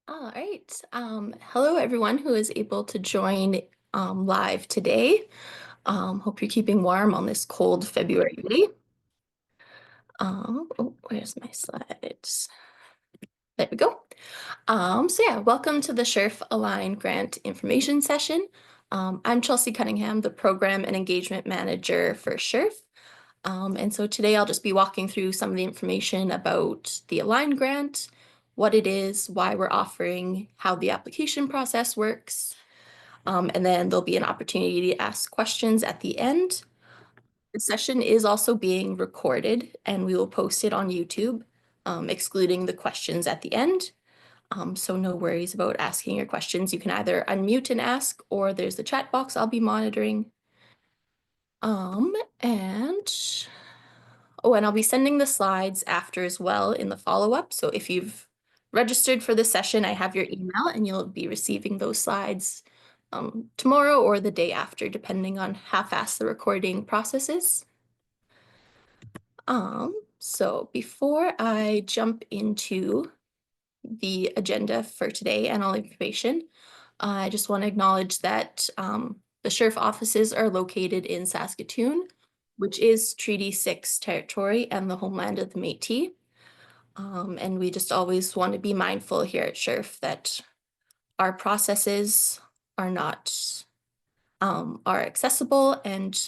All right. Hello, everyone who is able to join live today. Hope you're keeping warm on this cold February day. Where's my slides? There we go. Welcome to the SHRF Align Grant Information Session. I'm Chelsea Cunningham, the Program and Engagement Manager for SHRF. And so today I'll just be walking through some of the information about the Align grant, what it is, why we're offering, how the application process works. And then there'll be an opportunity to ask questions at the end. The session is also being recorded and we will post it on YouTube, excluding the questions at the end. So no worries about asking your questions. You can either unmute and ask, or there's the chat box I'll be monitoring. And I'll be sending the slides after as well in the follow-up. So if you've registered for the session, I have your email and you'll be receiving those slides tomorrow or the day after, depending on how fast the recording process is. So before I jump into the agenda for today and all information, I just want to acknowledge that the SHRF offices are located in Saskatoon, which is Treaty 6 territory and the homeland of the Métis. And we just always want to be mindful here at SHRF that our processes are accessible and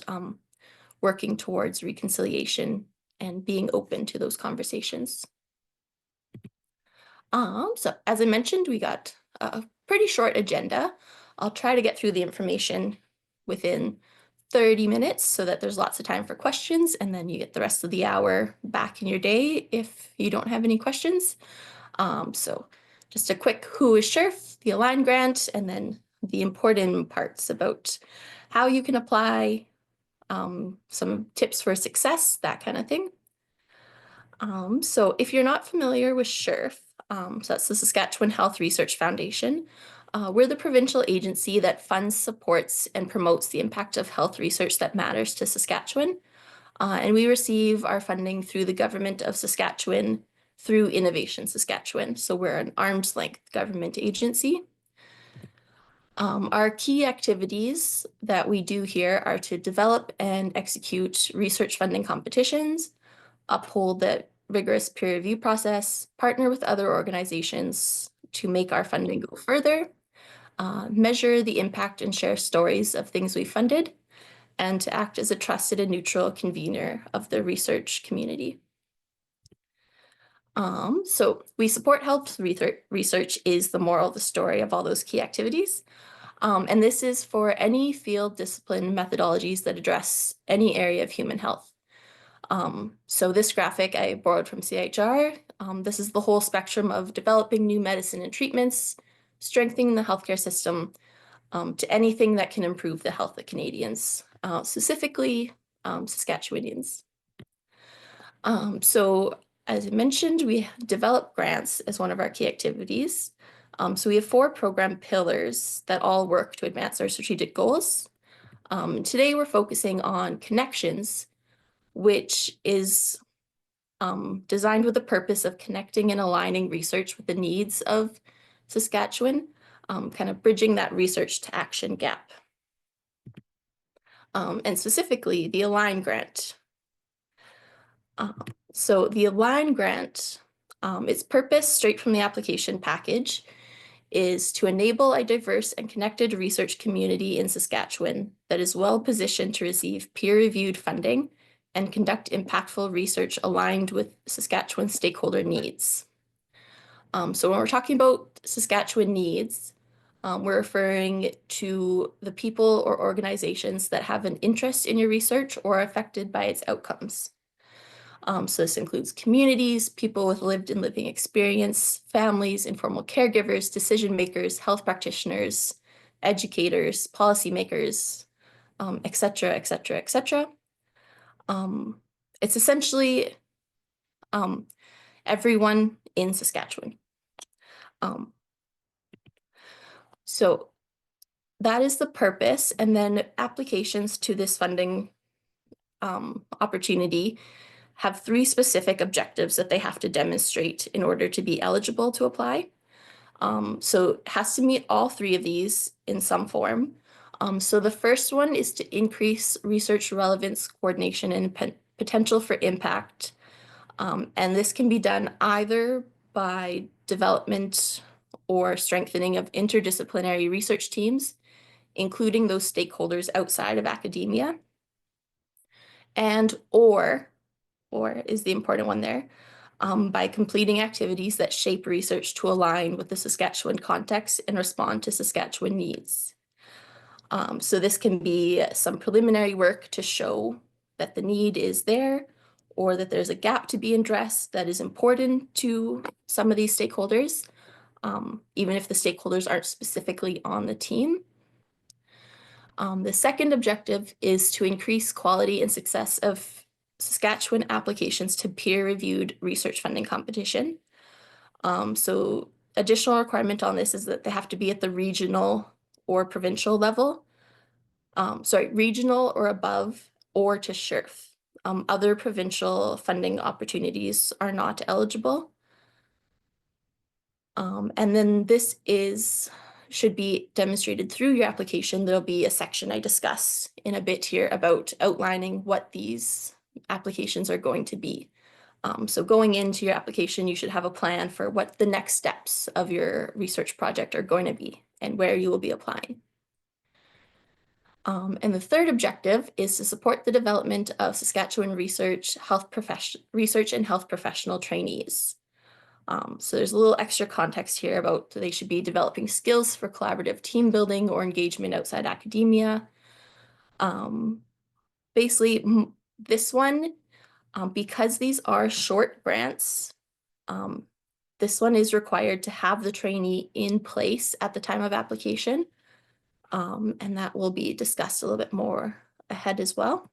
working towards reconciliation and being open to those conversations. So as I mentioned, we got a pretty short agenda. I'll try to get through the information within 30 minutes so that there's lots of time for questions, and then you get the rest of the hour back in your day if you don't have any questions. So just a quick who is SHRF, the Align grant, and then the important parts about how you can apply, some tips for success, that kind of thing. So if you're not familiar with SHRF, so that's the Saskatchewan Health Research Foundation, we're the provincial agency that funds, supports, and promotes the impact of health research that matters to Saskatchewan. And we receive our funding through the Government of Saskatchewan through Innovation Saskatchewan. So we're an arm's length government agency. Our key activities that we do here are to develop and execute research funding competitions, uphold the rigorous peer review process, partner with other organizations to make our funding go further, measure the impact and share stories of things we funded, and to act as a trusted and neutral convener of the research community. So we support health research is the moral of the story of all those key activities. And this is for any field, discipline, methodologies that address any area of human health. So this graphic I borrowed from CHR. This is the whole spectrum of developing new medicine and treatments, strengthening the healthcare system, to anything that can improve the health of Canadians, specifically Saskatchewanians. So as I mentioned, we develop grants as one of our key activities. So we have 4 program pillars that all work to advance our strategic goals. Today we're focusing on connections, which is designed with the purpose of connecting and aligning research with the needs of Saskatchewan, kind of bridging that research to action gap. And specifically, the Align grant. So the Align grant, its purpose, straight from the application package, is to enable a diverse and connected research community in Saskatchewan that is well positioned to receive peer-reviewed funding and conduct impactful research aligned with Saskatchewan stakeholder needs. So when we're talking about Saskatchewan needs, we're referring to the people or organizations that have an interest in your research or are affected by its outcomes. So this includes communities, people with lived and living experience, families, informal caregivers, decision makers, health practitioners, educators, policymakers, et cetera, et cetera, et cetera. It's essentially everyone in Saskatchewan. So that is the purpose, and then applications to this funding opportunity have 3 specific objectives that they have to demonstrate in order to be eligible to apply. So it has to meet all three of these in some form. So the first one is to increase research relevance, coordination, and potential for impact. And this can be done either by development or strengthening of interdisciplinary research teams, including those stakeholders outside of academia, and or is the important one there, by completing activities that shape research to align with the Saskatchewan context and respond to Saskatchewan needs. So this can be some preliminary work to show that the need is there, or that there's a gap to be addressed that is important to some of these stakeholders, even if the stakeholders aren't specifically on the team. The second objective is to increase quality and success of Saskatchewan applications to peer-reviewed research funding competition. So additional requirement on this is that they have to be at the regional or provincial level. Regional or above, or to SHRF. Other provincial funding opportunities are not eligible. And then this should be demonstrated through your application. There'll be a section I discuss in a bit here about outlining what these applications are going to be. So going into your application, you should have a plan for what the next steps of your research project are going to be and where you will be applying. And the third objective is to support the development of Saskatchewan research and health professional trainees. So there's a little extra context here about they should be developing skills for collaborative team building or engagement outside academia. Basically, this one, because these are short grants, this one is required to have the trainee in place at the time of application. And that will be discussed a little bit more ahead as well.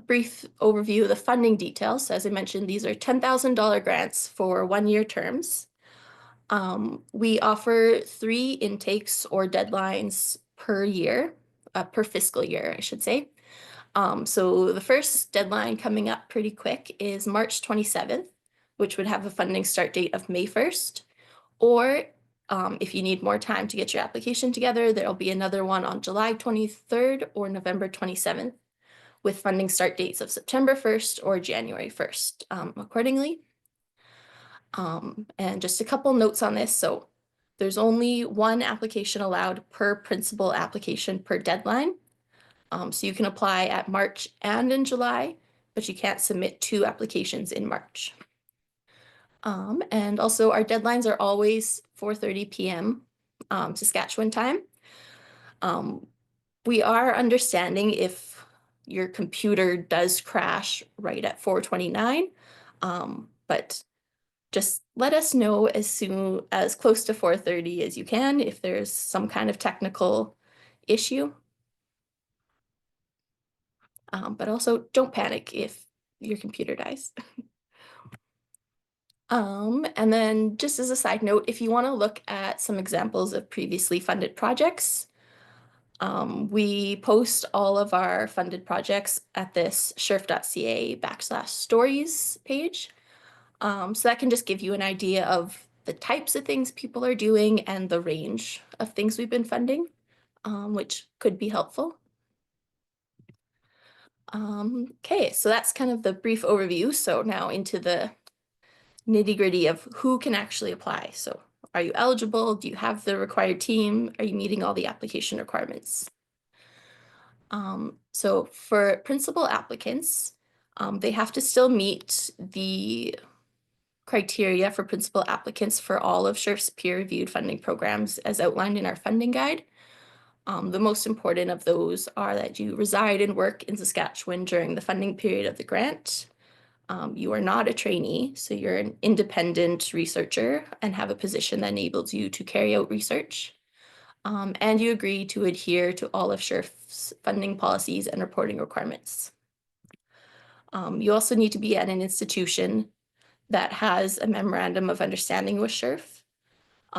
Brief overview of the funding details. So as I mentioned, these are $10,000 grants for 1-year terms. We offer 3 intakes or deadlines per year, per fiscal year, I should say. So the first deadline coming up pretty quick is March 27th, which would have a funding start date of May 1st. Or if you need more time to get your application together, there'll be another one on July 23rd or November 27th, with funding start dates of September 1st or January 1st, accordingly. And just a couple notes on this. So there's only 1 application allowed per principal application per deadline. So you can apply at March and in July, but you can't submit 2 applications in March. And also our deadlines are always 4:30 p.m. Saskatchewan time. We are understanding if your computer does crash right at 4:29, but just let us know as close to 4:30 as you can if there's some kind of technical issue. But also don't panic if your computer dies. And then just as a side note, if you want to look at some examples of previously funded projects, we post all of our funded projects at this shrf.ca/stories page. So that can just give you an idea of the types of things people are doing and the range of things we've been funding, which could be helpful. Okay, so that's kind of the brief overview. So now into the nitty-gritty of who can actually apply. So are you eligible? Do you have the required team? Are you meeting all the application requirements? So for principal applicants, they have to still meet the criteria for principal applicants for all of SHRF's peer-reviewed funding programs as outlined in our funding guide. The most important of those are that you reside and work in Saskatchewan during the funding period of the grant. You are not a trainee, so you're an independent researcher and have a position that enables you to carry out research. And you agree to adhere to all of SHRF's funding policies and reporting requirements. You also need to be at an institution that has a memorandum of understanding with SHRF.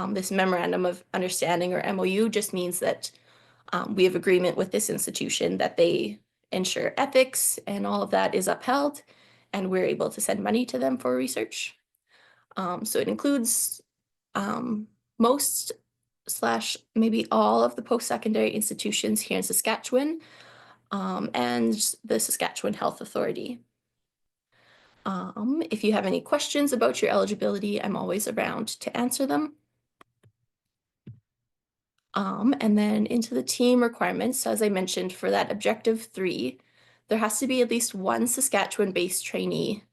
This memorandum of understanding, or MOU, just means that we have agreement with this institution that they ensure ethics and all of that is upheld, and we're able to send money to them for research. So it includes Most slash maybe all of the post-secondary institutions here in Saskatchewan, and the Saskatchewan Health Authority. If you have any questions about your eligibility, I'm always around to answer them. And then into the team requirements, so as I mentioned, for that objective 3, there has to be at least one Saskatchewan-based trainee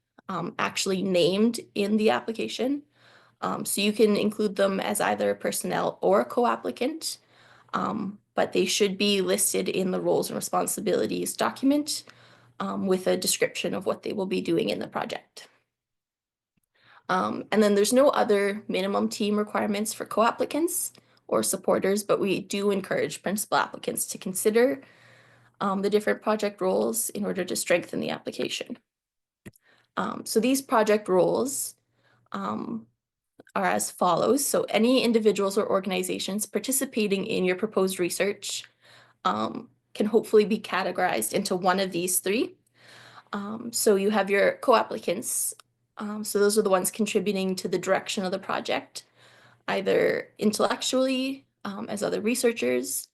actually named in the application. So you can include them as either personnel or a co-applicant, but they should be listed in the roles and responsibilities document with a description of what they will be doing in the project. And then there's no other minimum team requirements for co-applicants or supporters, but we do encourage principal applicants to consider the different project roles in order to strengthen the application. So these project roles are as follows. So any individuals or organizations participating in your proposed research can hopefully be categorized into one of these 3. So you have your co-applicants. So those are the ones contributing to the direction of the project, either intellectually as other researchers,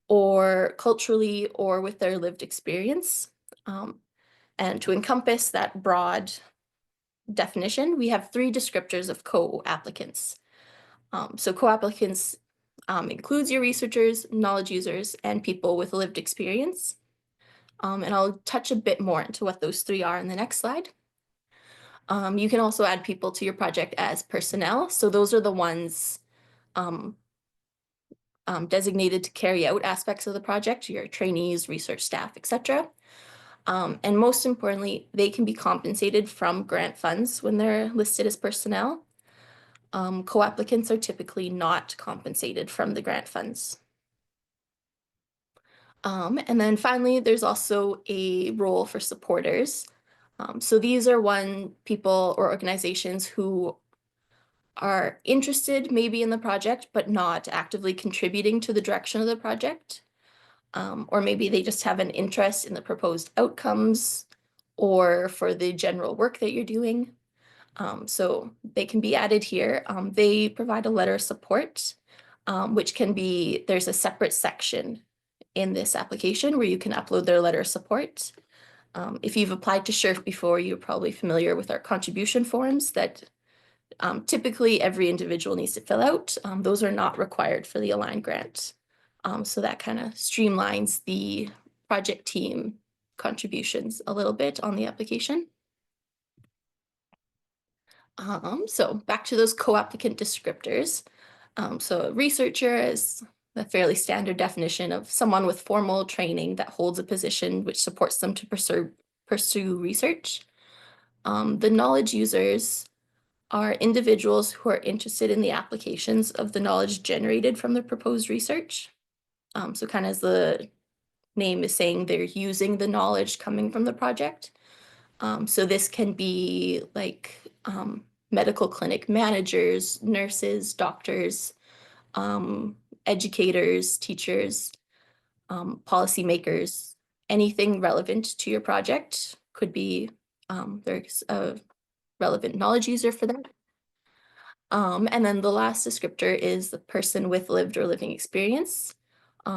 or culturally, or with their lived experience. And to encompass that broad definition, we have 3 descriptors of co-applicants. So co-applicants includes your researchers, knowledge users, and people with lived experience. And I'll touch a bit more into what those 3 are in the next slide. You can also add people to your project as personnel. So those are the ones designated to carry out aspects of the project, your trainees, research staff, etc. And most importantly, they can be compensated from grant funds when they're listed as personnel. Co-applicants are typically not compensated from the grant funds. And then finally, there's also a role for supporters. So these are people or organizations who are interested maybe in the project, but not actively contributing to the direction of the project. Or maybe they just have an interest in the proposed outcomes or for the general work that you're doing. So they can be added here. They provide a letter of support, which can be, there's a separate section in this application where you can upload their letter of support. If you've applied to SHRF before, you're probably familiar with our contribution forms that typically every individual needs to fill out. Those are not required for the Align grant. So that kind of streamlines the project team contributions a little bit on the application. So back to those co-applicant descriptors. So a researcher is a fairly standard definition of someone with formal training that holds a position which supports them to pursue research. The knowledge users are individuals who are interested in the applications of the knowledge generated from the proposed research. So kind of as the name is saying, they're using the knowledge coming from the project. So this can be like medical clinic managers, nurses, doctors, educators, teachers, policymakers, anything relevant to your project could be, there's a relevant knowledge user for that. And then the last descriptor is the person with lived or living experience.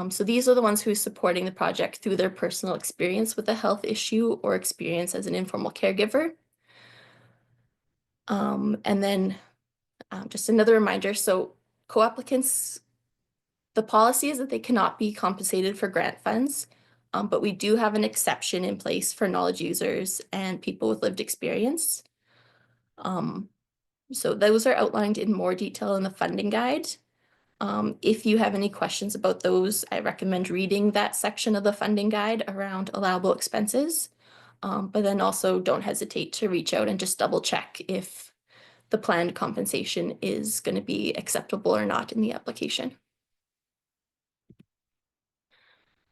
So these are the ones who are supporting the project through their personal experience with a health issue or experience as an informal caregiver. And then just another reminder, so co-applicants, the policy is that they cannot be compensated for grant funds, but we do have an exception in place for knowledge users and people with lived experience. So those are outlined in more detail in the funding guide. If you have any questions about those, I recommend reading that section of the funding guide around allowable expenses. But then also don't hesitate to reach out and just double check if the planned compensation is going to be acceptable or not in the application.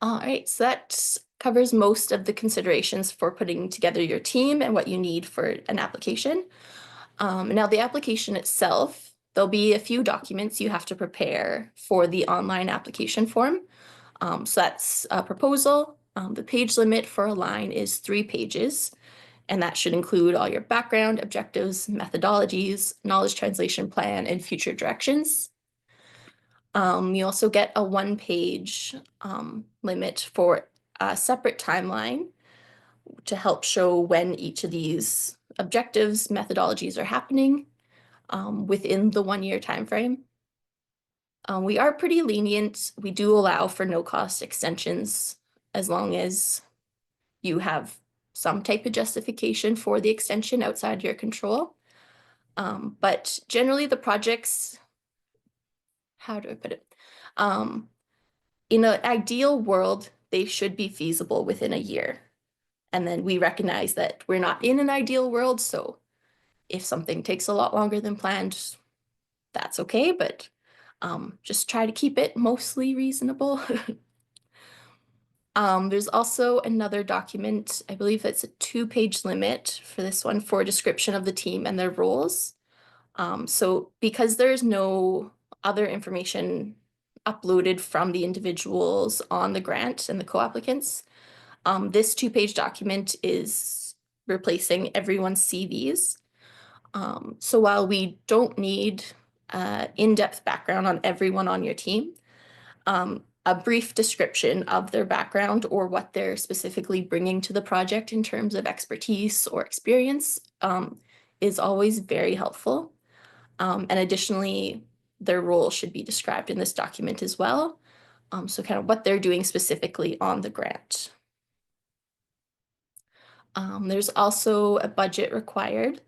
All right, so that covers most of the considerations for putting together your team and what you need for an application. Now the application itself, there'll be a few documents you have to prepare for the online application form. So that's a proposal. The page limit for Align is 3 pages. And that should include all your background, objectives, methodologies, knowledge translation plan, and future directions. You also get a one-page limit for a separate timeline to help show when each of these objectives, methodologies are happening within the 1 year time frame. We are pretty lenient. We do allow for no-cost extensions as long as you have some type of justification for the extension outside your control. But generally the projects, how do I put it? In an ideal world, they should be feasible within a year. And then we recognize that we're not in an ideal world, so if something takes a lot longer than planned, that's okay, but just try to keep it mostly reasonable. There's also another document, I believe it's a 2-page limit for this one for a description of the team and their roles. So because there's no other information uploaded from the individuals on the grant and the co-applicants, this 2-page document is replacing everyone's CVs. So while we don't need in-depth background on everyone on your team, a brief description of their background or what they're specifically bringing to the project in terms of expertise or experience is always very helpful. And additionally, their role should be described in this document as well. So kind of what they're doing specifically on the grant. There's also a budget required.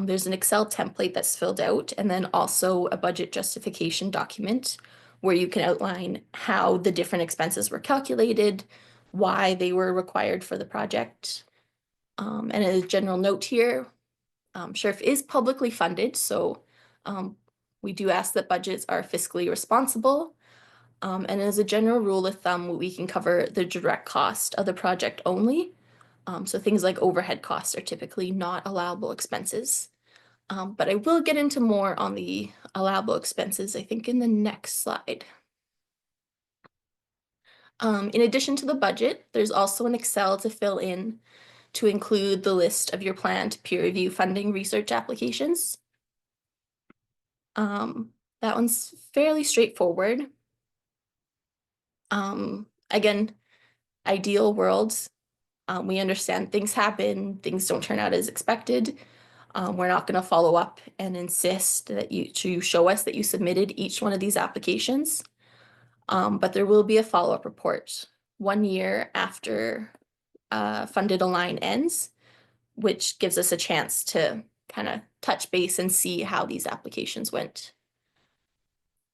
There's an Excel template that's filled out, and then also a budget justification document where you can outline how the different expenses were calculated, why they were required for the project. And a general note here, SHRF is publicly funded, so we do ask that budgets are fiscally responsible. And as a general rule of thumb, we can cover the direct cost of the project only. So things like overhead costs are typically not allowable expenses. But I will get into more on the allowable expenses, I think, in the next slide. In addition to the budget, there's also an Excel to fill in to include the list of your planned peer review funding research applications. That one's fairly straightforward. Again, ideal worlds. We understand things happen, things don't turn out as expected. We're not going to follow up and insist that you show us that you submitted each one of these applications. But there will be a follow-up report 1 year after funded align ends, which gives us a chance to kind of touch base and see how these applications went.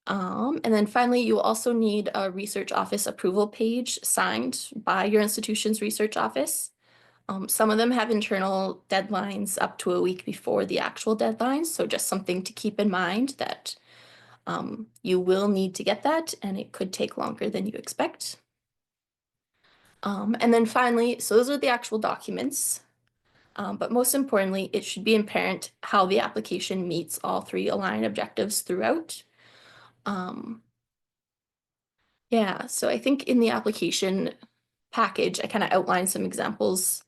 And then finally, you will also need a research office approval page signed by your institution's research office. Some of them have internal deadlines up to a week before the actual deadline, so just something to keep in mind that you will need to get that, and it could take longer than you expect. And then finally, so those are the actual documents, but most importantly, it should be apparent how the application meets all 3 aligned objectives throughout. Yeah, so I think in the application package, I kind of outlined some examples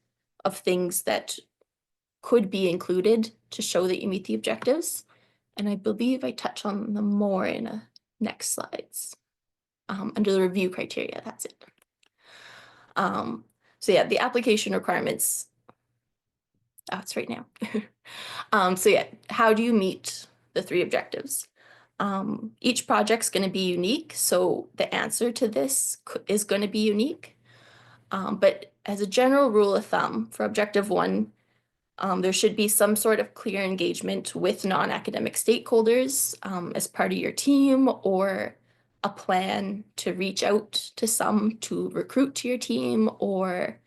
of things that could be included to show that you meet the objectives. And I believe I touch on them more in next slides. Under the review criteria, that's it. So yeah, the application requirements, oh, it's right now. So yeah, how do you meet the 3 objectives? Each project's going to be unique, so the answer to this is going to be unique. But as a general rule of thumb, for objective 1, there should be some sort of clear engagement with non-academic stakeholders as part of your team, or a plan to reach out to some to recruit to your team, or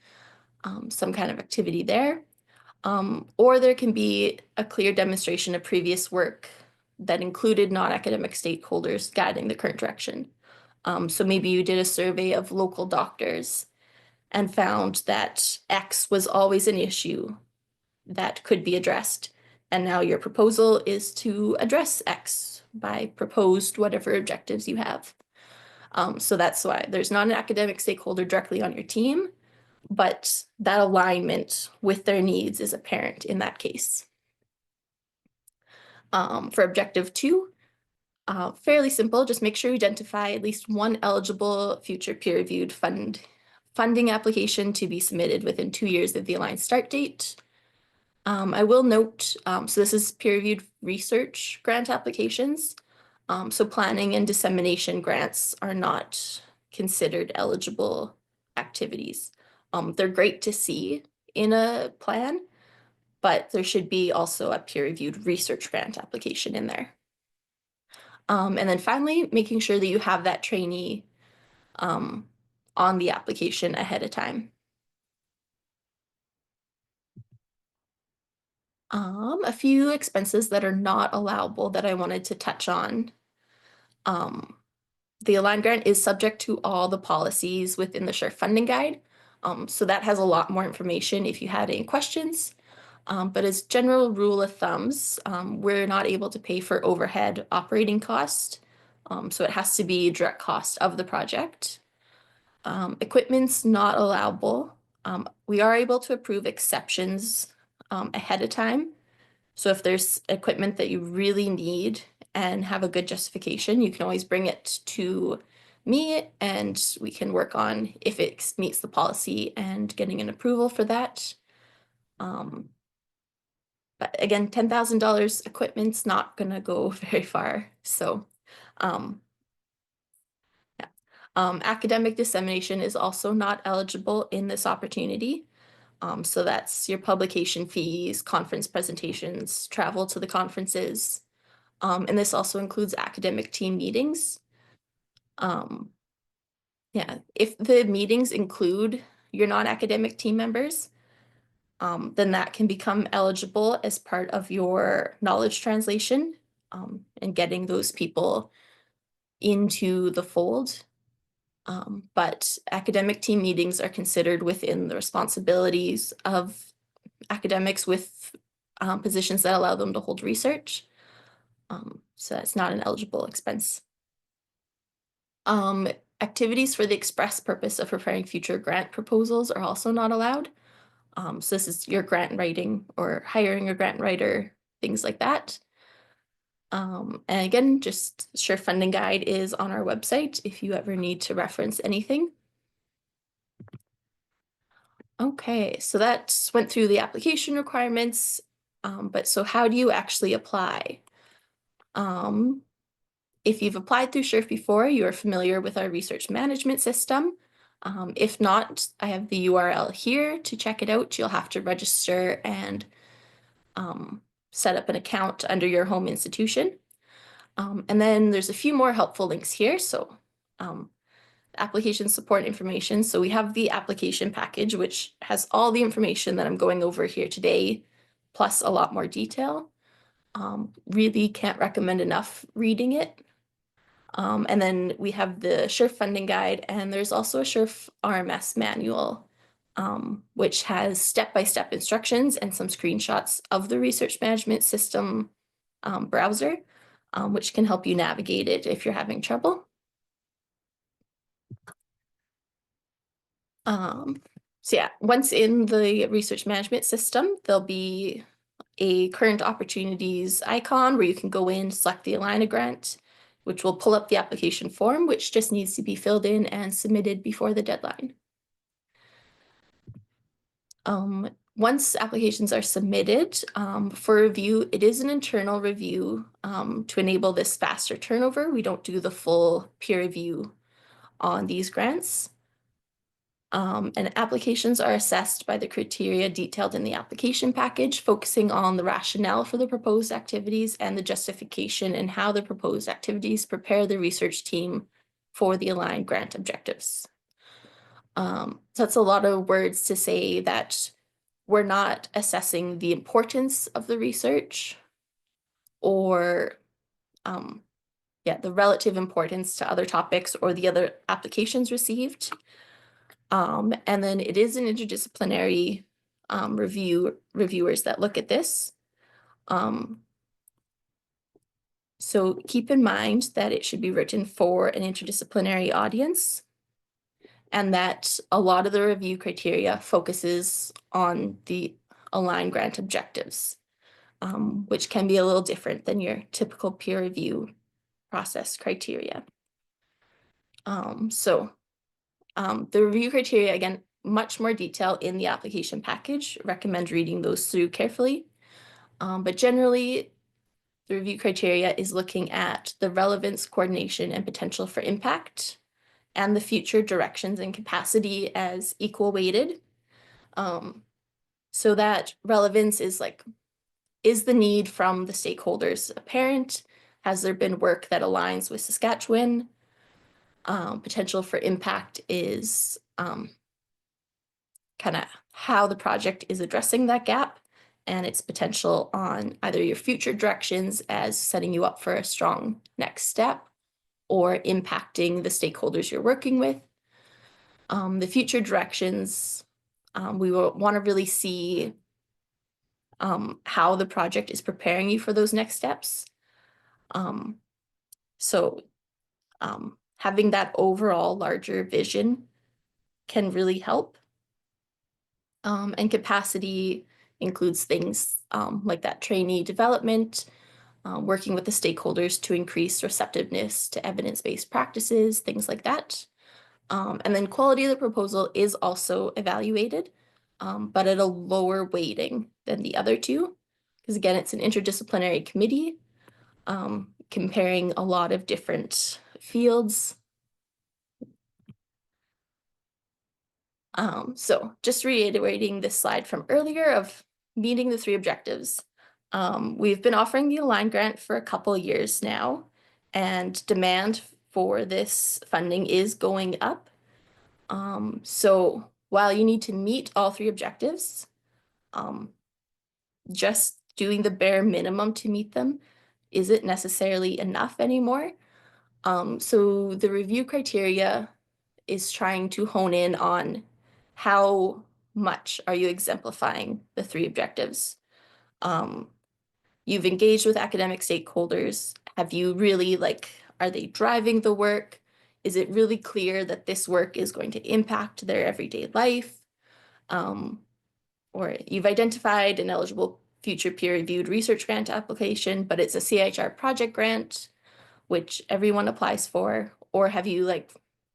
some kind of activity there. Or there can be a clear demonstration of previous work that included non-academic stakeholders guiding the current direction. So maybe you did a survey of local doctors and found that X was always an issue that could be addressed. And now your proposal is to address X by proposed whatever objectives you have. So that's why there's not an academic stakeholder directly on your team, but that alignment with their needs is apparent in that case. For objective 2, fairly simple, just make sure you identify at least one eligible future peer-reviewed funding application to be submitted within 2 years of the Align start date. I will note, so this is peer-reviewed research grant applications. So planning and dissemination grants are not considered eligible activities. They're great to see in a plan, but there should be also a peer-reviewed research grant application in there. And then finally, making sure that you have that trainee on the application ahead of time. A few expenses that are not allowable that I wanted to touch on. The Align grant is subject to all the policies within the SHRF funding guide. So that has a lot more information if you had any questions. But as general rule of thumbs, we're not able to pay for overhead operating cost. So it has to be direct cost of the project. Equipment's not allowable. We are able to approve exceptions ahead of time. So if there's equipment that you really need and have a good justification, you can always bring it to me and we can work on if it meets the policy and getting an approval for that. But again, $10,000 equipment's not gonna go very far. So yeah. Academic dissemination is also not eligible in this opportunity. So that's your publication fees, conference presentations, travel to the conferences. And this also includes academic team meetings. Yeah, if the meetings include your non-academic team members, then that can become eligible as part of your knowledge translation and getting those people into the fold. But academic team meetings are considered within the responsibilities of academics with positions that allow them to hold research. So that's not an eligible expense. Activities for the express purpose of preparing future grant proposals are also not allowed. So this is your grant writing or hiring a grant writer, things like that. And again, just SHRF funding guide is on our website if you ever need to reference anything. Okay, so that went through the application requirements, but so how do you actually apply? If you've applied through SHRF before, you are familiar with our research management system. If not, I have the URL here to check it out. You'll have to register and set up an account under your home institution. And then there's a few more helpful links here. So application support information. So we have the application package, which has all the information that I'm going over here today, plus a lot more detail. Really can't recommend enough reading it. And then we have the SHRF funding guide, and there's also a SHRF RMS manual, which has step-by-step instructions and some screenshots of the research management system browser, which can help you navigate it if you're having trouble. So yeah, once in the research management system, there'll be a current opportunities icon where you can go in, select the Align grant, which will pull up the application form, which just needs to be filled in and submitted before the deadline. Once applications are submitted for review, it is an internal review to enable this faster turnover. We don't do the full peer review on these grants. And applications are assessed by the criteria detailed in the application package, focusing on the rationale for the proposed activities and the justification and how the proposed activities prepare the research team for the aligned grant objectives. So that's a lot of words to say that we're not assessing the importance of the research or the relative importance to other topics or the other applications received. And then it is an interdisciplinary reviewers that look at this. So keep in mind that it should be written for an interdisciplinary audience. and that a lot of the review criteria focuses on the aligned grant objectives, which can be a little different than your typical peer review process criteria. The review criteria, again, much more detail in the application package. Recommend reading those through carefully. But generally, the review criteria is looking at the relevance, coordination, and potential for impact, and the future directions and capacity as equal weighted. So that relevance is like, is the need from the stakeholders apparent? Has there been work that aligns with Saskatchewan? Potential for impact is kind of how the project is addressing that gap and its potential on either your future directions as setting you up for a strong next step or impacting the stakeholders you're working with. The future directions, we will want to really see how the project is preparing you for those next steps. So having that overall larger vision can really help. And capacity includes things like that trainee development, working with the stakeholders to increase receptiveness to evidence-based practices, things like that. And then quality of the proposal is also evaluated, but at a lower weighting than the other two. Because again, it's an interdisciplinary committee comparing a lot of different fields. So just reiterating this slide from earlier of meeting the 3 objectives. We've been offering the Align grant for a couple of years now, and demand for this funding is going up. So while you need to meet all 3 objectives, just doing the bare minimum to meet them isn't necessarily enough anymore. So the review criteria is trying to hone in on how much are you exemplifying the 3 objectives. You've engaged with academic stakeholders. Have you really are they driving the work? Is it really clear that this work is going to impact their everyday life? Or you've identified an eligible future peer-reviewed research grant application, but it's a CHR project grant, which everyone applies for? Or have you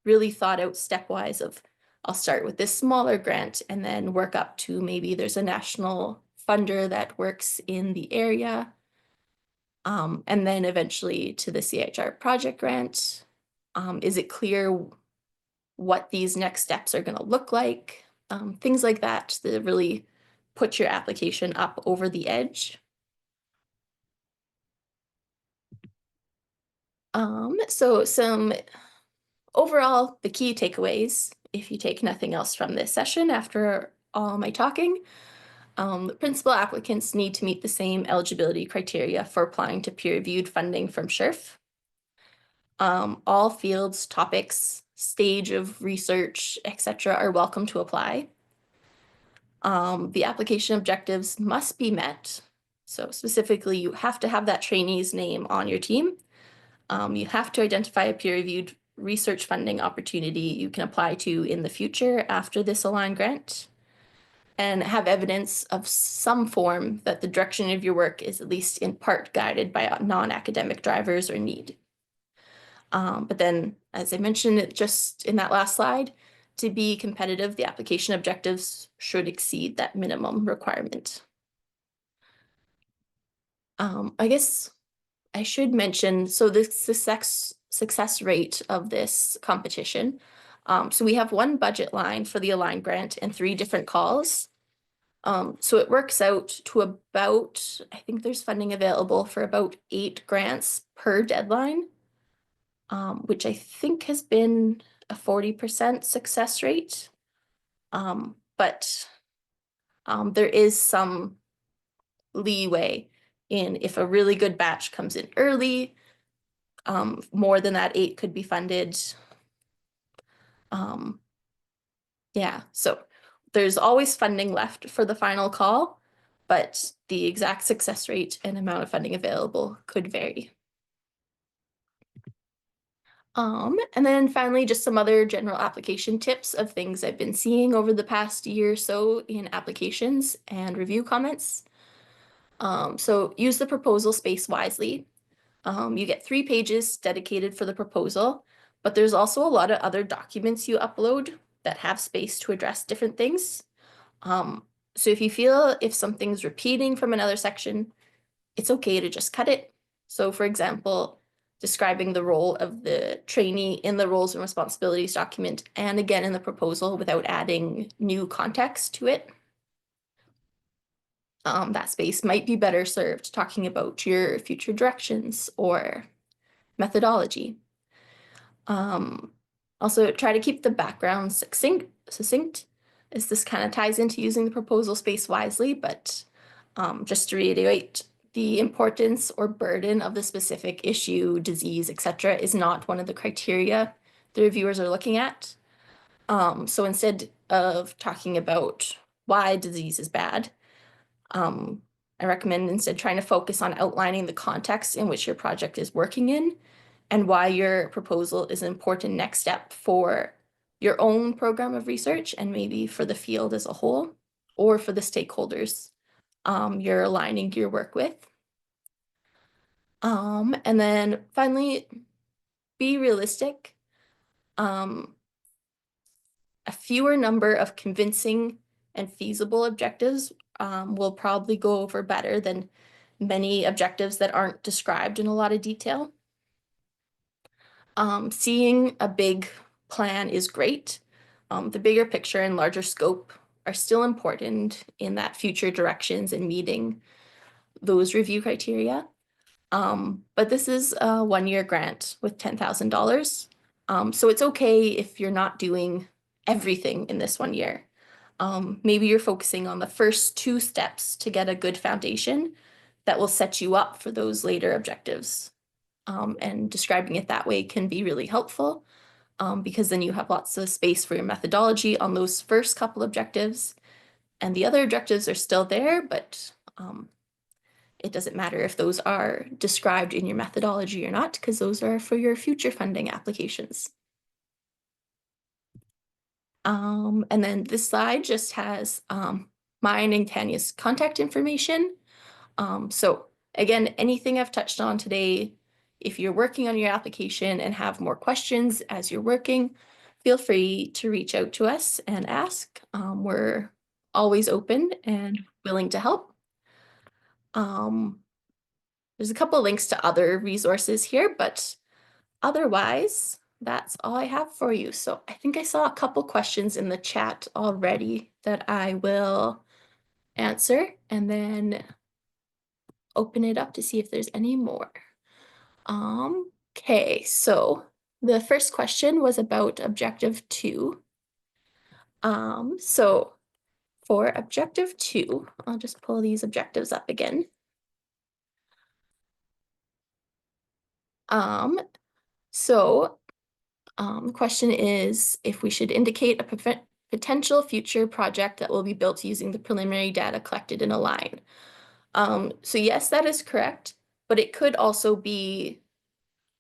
really thought out stepwise of, I'll start with this smaller grant and then work up to maybe there's a national funder that works in the area, and then eventually to the CHR project grant. Is it clear what these next steps are going to look like? Things like that really put your application up over the edge. So some overall, the key takeaways, if you take nothing else from this session after all my talking, the principal applicants need to meet the same eligibility criteria for applying to peer-reviewed funding from SHRF. All fields, topics, stage of research, etc., are welcome to apply. The application objectives must be met. So specifically, you have to have that trainee's name on your team. You have to identify a peer-reviewed research funding opportunity you can apply to in the future after this Align grant, and have evidence of some form that the direction of your work is at least in part guided by non-academic drivers or need. But then, as I mentioned just in that last slide, to be competitive, the application objectives should exceed that minimum requirement. I guess I should mention, so the success rate of this competition. So we have 1 budget line for the Align grant and 3 different calls. So it works out to about, I think there's funding available for about 8 grants per deadline, which I think has been a 40% success rate. But there is some leeway in if a really good batch comes in early, more than that 8 could be funded. Yeah, so there's always funding left for the final call, but the exact success rate and amount of funding available could vary. And then finally, just some other general application tips of things I've been seeing over the past year or so in applications and review comments. So use the proposal space wisely. You get 3 pages dedicated for the proposal, but there's also a lot of other documents you upload that have space to address different things. Um, so if you feel if something's repeating from another section, it's okay to just cut it. So for example, describing the role of the trainee in the roles and responsibilities document and again in the proposal without adding new context to it. That space might be better served talking about your future directions or methodology. Um, Also, try to keep the background succinct, as this kind of ties into using the proposal space wisely, but just to reiterate, the importance or burden of the specific issue, disease, etc., is not one of the criteria the reviewers are looking at. So instead of talking about why disease is bad, um, I recommend instead trying to focus on outlining the context in which your project is working in and why your proposal is an important next step for your own program of research and maybe for the field as a whole or for the stakeholders you're aligning your work with. And then finally, be realistic. Um, a fewer number of convincing and feasible objectives will probably go over better than many objectives that aren't described in a lot of detail. Seeing a big plan is great. The bigger picture and larger scope are still important in that future directions and meeting those review criteria. But this is a 1-year grant with $10,000. So it's okay if you're not doing everything in this 1 year. Maybe you're focusing on the first 2 steps to get a good foundation that will set you up for those later objectives. And describing it that way can be really helpful because then you have lots of space for your methodology on those first couple objectives. And the other objectives are still there, but it doesn't matter if those are described in your methodology or not, because those are for your future funding applications. And then this slide just has mine and Tanya's contact information. So again, anything I've touched on today, if you're working on your application and have more questions as you're working, feel free to reach out to us and ask. We're always open and willing to help. There's a couple links to other resources here, but otherwise, that's all I have for you. So I think I saw a couple questions in the chat already that I will answer and then open it up to see if there's any more. Okay, so the first question was about objective 2. So for objective 2, I'll just pull these objectives up again. So the question is if we should indicate a potential future project that will be built using the preliminary data collected in a line. So yes, that is correct, but it could also be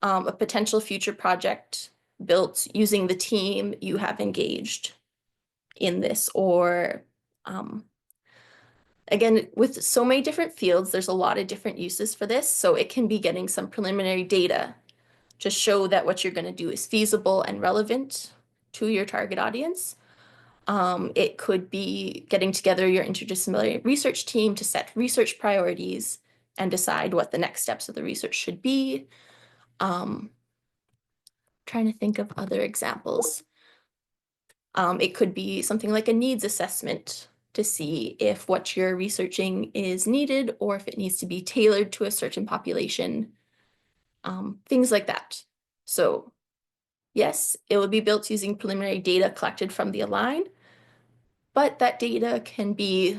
a potential future project built using the team you have engaged in this, or again, with so many different fields, there's a lot of different uses for this. So it can be getting some preliminary data to show that what you're going to do is feasible and relevant to your target audience. It could be getting together your interdisciplinary research team to set research priorities and decide what the next steps of the research should be. Trying to think of other examples. It could be something like a needs assessment to see if what you're researching is needed or if it needs to be tailored to a certain population, things like that. So yes, it will be built using preliminary data collected from the Align, but that data can be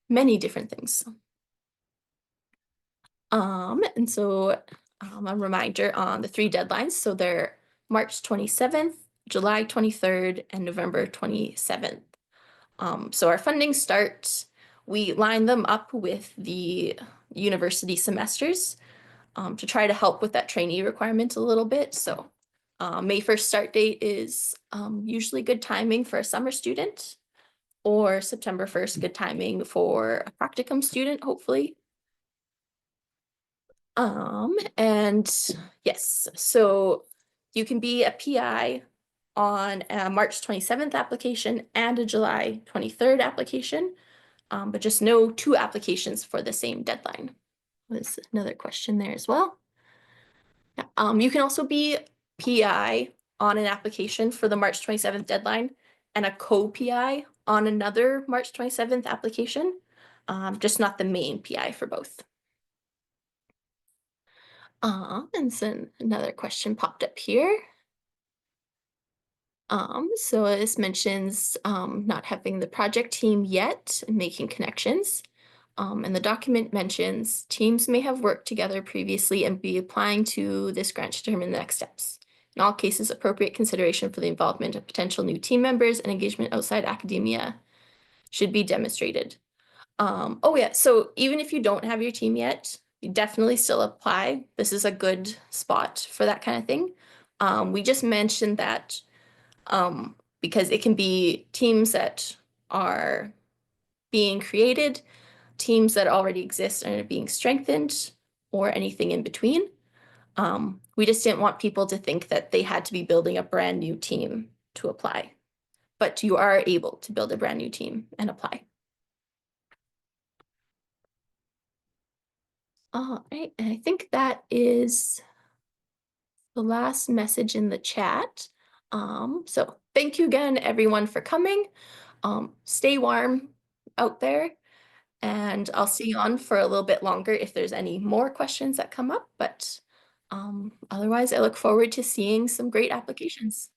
many different things. And so a reminder on the 3 deadlines. So they're March 27th, July 23rd, and November 27th. So our funding starts, we line them up with the university semesters. to try to help with that trainee requirement a little bit. So May 1st start date is usually good timing for a summer student, or September 1st, good timing for a practicum student, hopefully. And yes, so you can be a PI on a March 27th application and a July 23rd application, but just no two applications for the same deadline. Was another question there as well. Yeah, you can also be PI on an application for the March 27th deadline and a co-PI on another March 27th application, just not the main PI for both. And then another question popped up here. So this mentions not having the project team yet and making connections. And the document mentions teams may have worked together previously and be applying to this grant to determine the next steps. In all cases, appropriate consideration for the involvement of potential new team members and engagement outside academia should be demonstrated. Oh yeah, so even if you don't have your team yet, you definitely still apply. This is a good spot for that kind of thing. We just mentioned that because it can be teams that are being created, teams that already exist and are being strengthened, or anything in between. We just didn't want people to think that they had to be building a brand new team to apply, but you are able to build a brand new team and apply. All right, and I think that is the last message in the chat. So thank you again, everyone, for coming. Stay warm out there, and I'll see you on for a little bit longer if there's any more questions that come up. But otherwise, I look forward to seeing some great applications.